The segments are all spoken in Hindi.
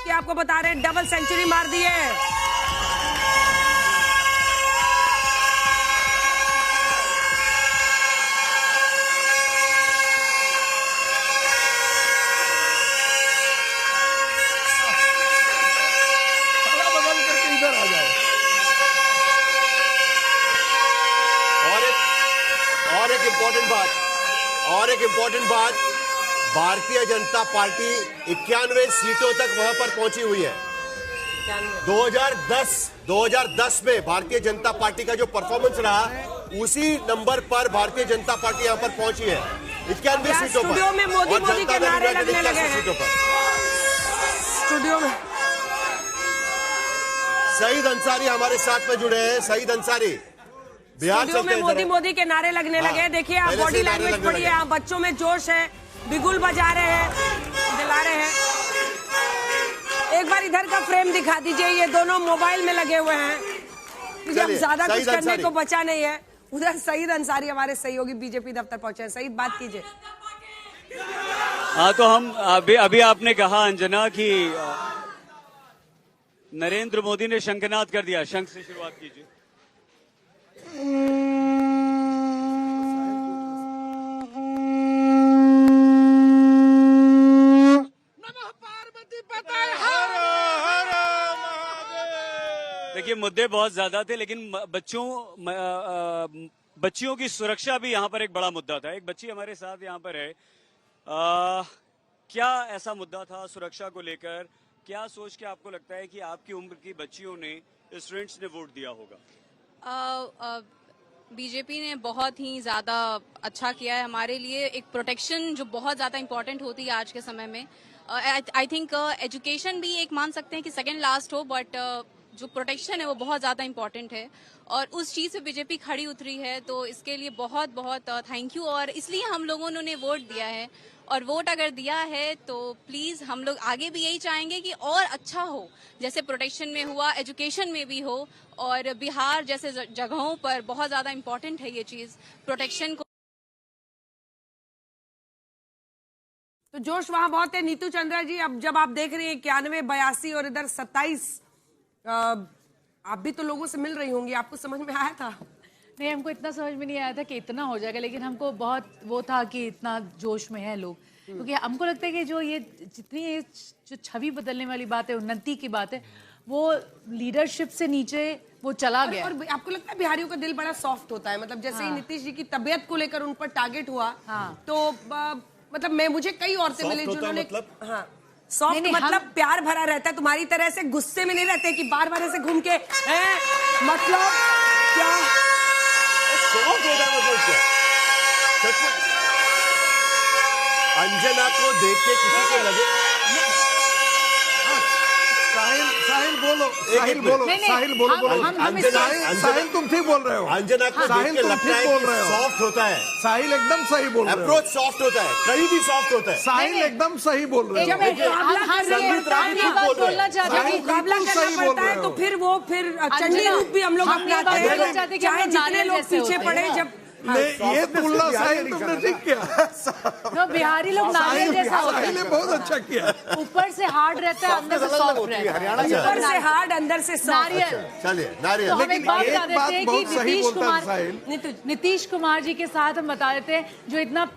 कि आपको बता रहे हैं डबल सेंचुरी मार दी है। और एक इम्पोर्टेंट बात, भारतीय जनता पार्टी 91 सीटों तक वहां पर पहुंची हुई है। 2010 में भारतीय जनता पार्टी का जो परफॉर्मेंस रहा, उसी नंबर पर भारतीय जनता पार्टी यहां पर पहुंची है 91 सीटों पर। स्टूडियो में मोदी के नारे लगने लगे हैं। सीटों पर स्टूडियो में शहीद अंसारी हमारे साथ में जुड़े हैं। शहीद अंसारी, बिहार में मोदी के नारे लगने लगे। देखिए आप बॉडी लैंग्वेज पढ़िए, आप बच्चों में जोश है, बिगुल बजा रहे हैं, दिला रहे हैं। एक बार इधर का फ्रेम दिखा दीजिए, ये दोनों मोबाइल में लगे हुए हैं, जब ज्यादा कुछ करने को बचा नहीं है। उधर शहीद अंसारी हमारे सहयोगी बीजेपी दफ्तर पहुंचे हैं। शहीद, बात कीजिए। हाँ, तो हम अभी आपने कहा अंजना कि नरेंद्र मोदी ने शंखनाद कर दिया। शंख से शुरुआत कीजिए। देखिए, मुद्दे बहुत ज्यादा थे, लेकिन बच्चियों की सुरक्षा भी यहाँ पर एक बड़ा मुद्दा था। एक बच्ची हमारे साथ यहाँ पर है। क्या ऐसा मुद्दा था सुरक्षा को लेकर? क्या सोच के आपको लगता है कि आपकी उम्र की बच्चियों ने, स्टूडेंट्स ने वोट दिया होगा? बीजेपी ने बहुत ही ज़्यादा अच्छा किया है हमारे लिए। एक प्रोटेक्शन जो बहुत ज़्यादा इम्पोर्टेंट होती है आज के समय में। आई थिंक एजुकेशन भी एक मान सकते हैं कि सेकंड लास्ट हो, बट जो प्रोटेक्शन है वो बहुत ज़्यादा इम्पोर्टेंट है, और उस चीज़ पे बीजेपी खड़ी उतरी है। तो इसके लिए बहुत बहुत थैंक यू। और इसलिए हम लोगों ने वोट दिया है, और वोट अगर दिया है तो प्लीज हम लोग आगे भी यही चाहेंगे कि और अच्छा हो, जैसे प्रोटेक्शन में हुआ, एजुकेशन में भी हो। और बिहार जैसे जगहों पर बहुत ज्यादा इम्पोर्टेंट है ये चीज, प्रोटेक्शन को। तो जोश वहां बहुत है। नीतू चंद्रा जी, अब जब आप देख रही हैं 91, 82 और इधर 27, आप भी तो लोगों से मिल रही होंगी, आपको समझ में आया था? नहीं, हमको इतना समझ में नहीं आया था कि इतना हो जाएगा, लेकिन हमको बहुत वो था कि इतना जोश में है लोग। क्योंकि हमको लगता है कि जो ये जितनी जो छवि बदलने वाली बात है, उन्नति की बात है, वो लीडरशिप से नीचे वो चला गया। और आपको लगता है बिहारियों का दिल बड़ा सॉफ्ट होता है? मतलब जैसे ही नीतीश जी की तबीयत को लेकर उन पर टारगेट हुआ, तो मतलब मुझे कई औरतें मिली जिन्होंने, हाँ, सॉफ्ट मतलब प्यार भरा रहता है, तुम्हारी तरह से गुस्से में नहीं रहते कि बार बार ऐसे घूम के मतलब क्या अंजना को देख के किसी को लगे। साहिल बोलो, साहिल बोलो, साहिल बोलो, साहिल तुम ठीक बोल रहे हो। अंजना को देख के लगता है कि सॉफ्ट होता है। साहिल एकदम सही बोल रहे हो। अप्रोच सॉफ्ट होता है, कहीं भी सॉफ्ट होता है। साहिल एकदम सही बोल रहे हो। मुकाबला करना पड़ता है तो फिर चंडी रूप भी हम लोग अपनाते हैं, चाहे जितने लोग पीछे पड़े। जब ये तुलना साहिल तुमने ठीक किया। तो बिहारी लोग नारियल जैसा होता है, बहुत अच्छा किया। ऊपर से हार्ड रहता है, अंदर से सॉफ्ट रहता है। ऊपर से हार्ड, अंदर से नारियल। चलिए नारियल। तो हम एक बात बता देते हैं कि नीतीश कुमार जी के साथ हम बता देते हैं, जो इतना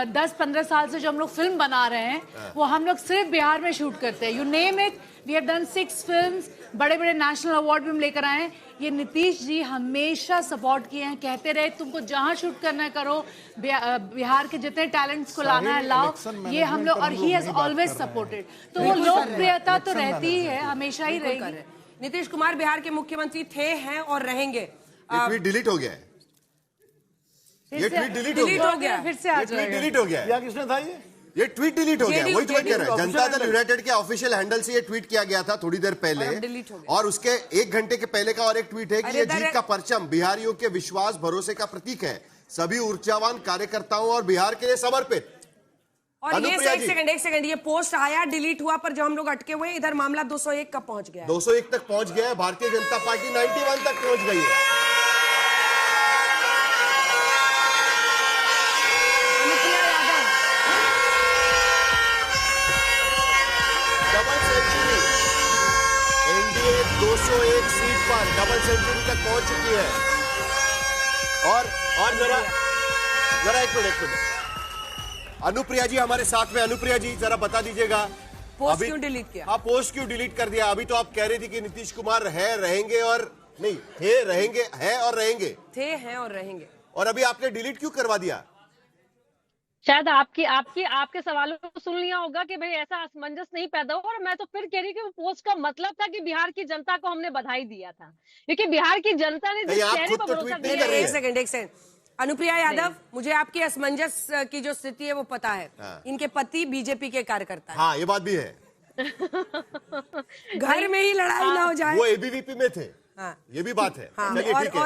10-15 साल से जो हम लोग फिल्म बना रहे हैं, वो हम लोग सिर्फ बिहार में शूट करते हैं। You name it, we have done 6 films, बड़े बड़े नेशनल अवार्ड भी हम लेकर आए हैं। ये नीतीश जी हमेशा सपोर्ट किए हैं, कहते रहे तुमको जहां शूट करना है करो, बिहार के जितने टैलेंट्स को लाना है लाओ, ये हम लोग, और ही हैज ऑलवेज सपोर्टेड। तो वो लोकप्रियता तो रहती ही है, हमेशा ही रहेगी। नीतीश कुमार बिहार के मुख्यमंत्री थे, हैं और रहेंगे। ट्वीट डिलीट हो गया है, ये ट्वीट डिलीट हो गया, फिर से आ जाएगा। डिलीट हो गया। किसने था ये ट्वीट डिलीट हो गया। वही तो मैं कह रहा हूं, जनता दल यूनाइटेड के ऑफिशियल हैंडल से ये ट्वीट किया गया था थोड़ी देर पहले, और उसके 1 घंटे के पहले का और एक ट्वीट है कि ये जीत का परचम बिहारियों के विश्वास भरोसे का प्रतीक है, सभी ऊर्जावान कार्यकर्ताओं और बिहार के लिए समर्पित। और ये एक सेकंड, ये पोस्ट आया, डिलीट हुआ, पर जो हम लोग अटके हुए, इधर मामला 201 का पहुंच गया, 201 तक पहुंच गया है। भारतीय जनता पार्टी 91 तक पहुंच गई है। 201 सीट पर डबल सेंचुरी तक पहुंच चुकी है। और जरा एक मिनट अनुप्रिया जी हमारे साथ में। अनुप्रिया जी जरा बता दीजिएगा पोस्ट क्यों डिलीट किया? हाँ, पोस्ट क्यों डिलीट कर दिया? अभी तो आप कह रही थी कि नीतीश कुमार है, रहेंगे और नहीं थे, रहेंगे, है और रहेंगे, थे, हैं और रहेंगे, और अभी आपने डिलीट क्यों करवा दिया? शायद आपके सवालों को सुन लिया होगा कि भाई ऐसा असमंजस नहीं पैदा हो। और मैं तो फिर कह रही कि वो पोस्ट का मतलब था कि बिहार की जनता को हमने बधाई दिया था, क्योंकि बिहार की जनता ने जिस चेहरे पर भरोसा दिया। एक सेकंड अनुप्रिया यादव, मुझे आपकी असमंजस की जो स्थिति है वो पता है। इनके पति बीजेपी के कार्यकर्ता हैं। हाँ, ये बात भी है। घर में ही लड़ाई ना हो जाए। वो एबीवीपी में थे। हाँ, ये भी बात है। हाँ, चलिए ठीक है।